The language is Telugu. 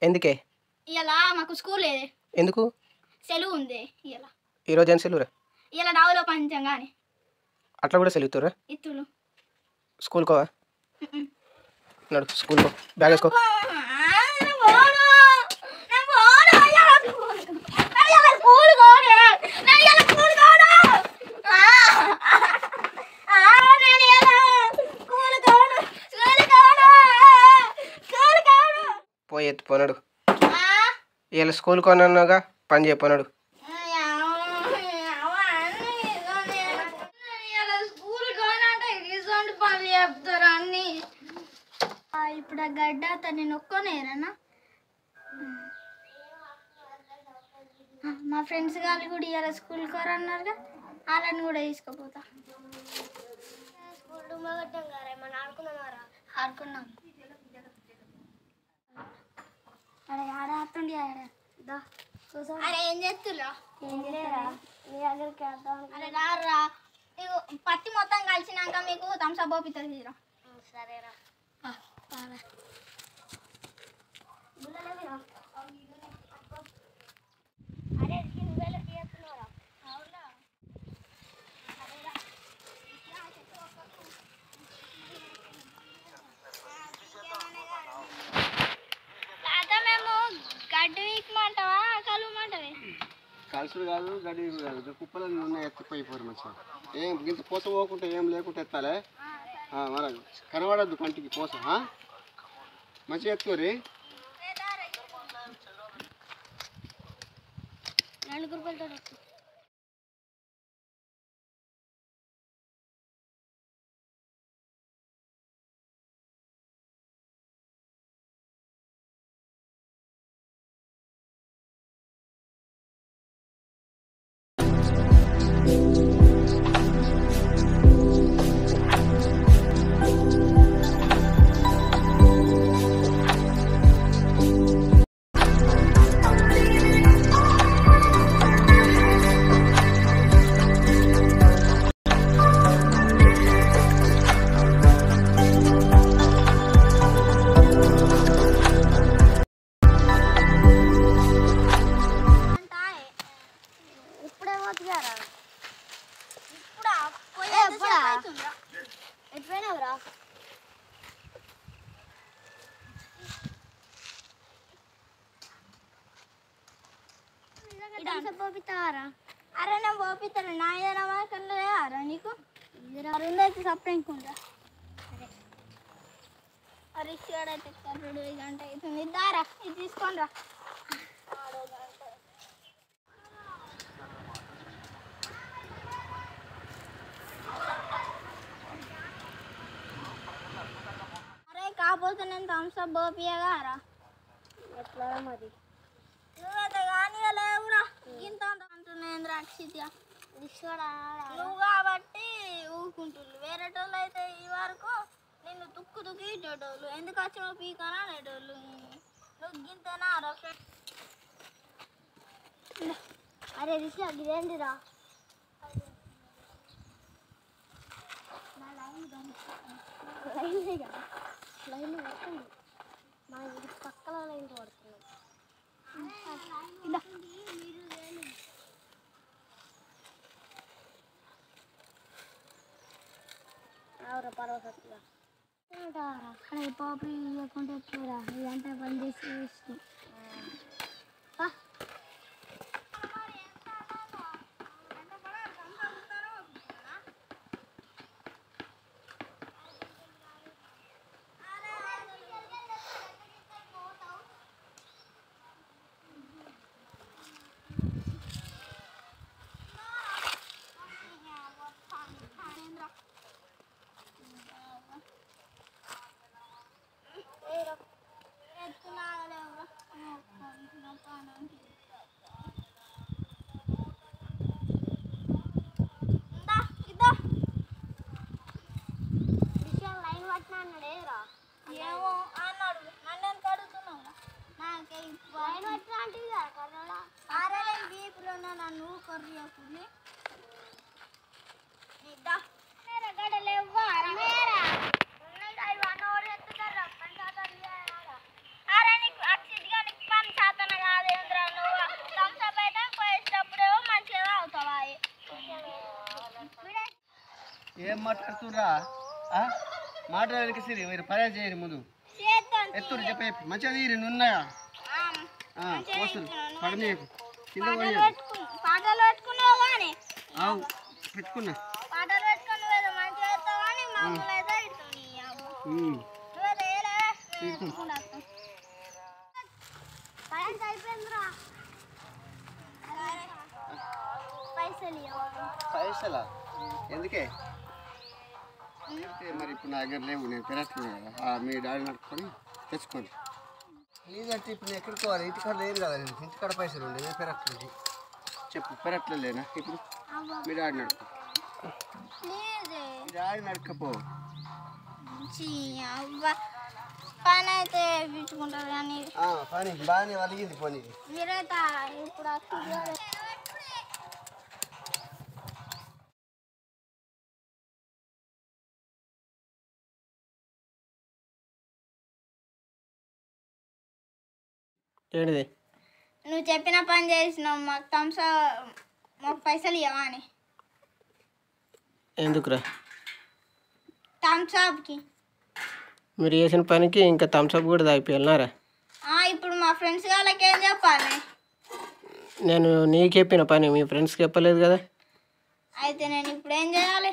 ఎందుకే? ఇయాల మాకు స్కూల్ లేదు. ఎందుకు? సెలవు ఉంది ఇయాల. ఈరోజు ఏం సెలవురా? ఇయాల రావులో పంచంగానే. అట్లా కూడా సెలవు ఇస్తుర్రా? ఇత్తులు. స్కూల్కోవా? నడు స్కూల్కో, బ్యాగ్ వేసుకో. పోయి ఎత్తుపోనాడు. ఇలా స్కూల్ కొన్నాగా పని చెప్పన్నాడు. ఇప్పుడు ఆ గడ్డ అతన్ని నొక్కొనేరన్నా. మా ఫ్రెండ్స్ వాళ్ళు కూడా ఇవాళ స్కూల్ కోరన్నారుగా, వాళ్ళని కూడా తీసుకుపోతా. ఆడుకున్నాం. అరే ఆడ ఆడుతుండే అరే ఏం చేస్తున్నా? అరే రారా, పత్తి మొత్తం కలిసినాక మీకు థమ్స్అప్ పోపిస్తుంది తీరా. సరేరా. కలుసుడు కాదు, గడ్డి కాదు, కుప్పలు ఉన్నాయి. ఎత్తిపోయిపోరు మంచిగా. ఏం ఇంత పూస పోకుంటే ఏం లేకుంటే ఎత్తాలే. మరి కనబడద్దు కంటికి పూస. మంచిగా ఎత్తుకోరి. అరే నేను పోపిస్తాను. నా ఏదైనా కన్నా నీకు రెండైతే సపరేట్గా రిక్షాడైతే కర్రుడు 2 గంట అవుతుంది. దారా ఇది తీసుకోండి రా. అరే కాకపోతే నేను థమ్స్అప్ పోపియగా రా. ఎట్లా మరి నువ్వైతే కానీ లేవురా. ఇంత అంటున్నాయింద్ర అక్షిత్య నువ్వు కాబట్టి ఊరుకుంటుంది. వేరేటోళ్ళు అయితే ఈ వరకు నిన్ను తుక్కు తుక్కి ఇచ్చేటోళ్ళు. ఎందుకు వచ్చిన పీకనా అనేటోళ్ళు. నువ్వు గింతేనా రా ఫ్రెండ్? అరే రిషా ఇదేంటిరా? లైన్ పడుతుంది. మా ఇంటి పక్కన లైన్ పడుతున్నాం. పర్వతగా పాపి ఇవ్వకుండా ఎక్కువరా. ఇదంతా పని చేసి ఇష్టం. ఏమో అన్నాడు. నన్ను కడుగుతున్నావు. బీపులో నన్ను కొర్రియకుని అరే నీకు అక్షిత్ గాని ఏం మాట్లాడుతుర్రా మాట్లాడడానికి సిరి మీరు పర్యాలు చేయండి ముందు ఎత్తురు చెప్ప మంచిగా తీరి నున్నాయా పోస్తురు పడని కింద పాటలు పెట్టుకున్నావు కానీ ఆవు పెట్టుకున్నా పాటలు పెట్టుకుని మంచిగా వేస్తావు కానీ మామూలు అయితే పైసలా ఎందుకే మరి ఇప్పుడు నా దగ్గర లేవు నేను పెరట్లేదు కదా మీ డాడీ నడుపుకొని తెచ్చుకోండి లేదంటే ఇప్పుడు నేను ఎక్కడికి పోవాలి ఇంటికాడ లేదు కదా నేను ఇంటికాడ పైసలు ఉండే నేను పెరట్లేదు చెప్పు పెరట్లేదు లేనా ఇప్పుడు మీ డాడీ నడుపు డాడీ నడకపో పని అయితే వేయించుకుంటారు కానీ పని బాగానే వలిగింది పని మీరైతే ఇప్పుడు ఏంటిది నువ్వు చెప్పిన పని చేసినావు మాకు పైసలు ఇవ్వవా అని ఎందుకురా థమ్స్అప్కి మీరు చేసిన పనికి ఇంకా థమ్స్అప్ కూడా తాగిపోయాలన్నారా ఇప్పుడు మా ఫ్రెండ్స్ వాళ్ళకి ఏం చెప్పాలి నేను నీకు చెప్పిన పని మీ ఫ్రెండ్స్కి చెప్పలేదు కదా అయితే నేను ఇప్పుడు ఏం చేయాలి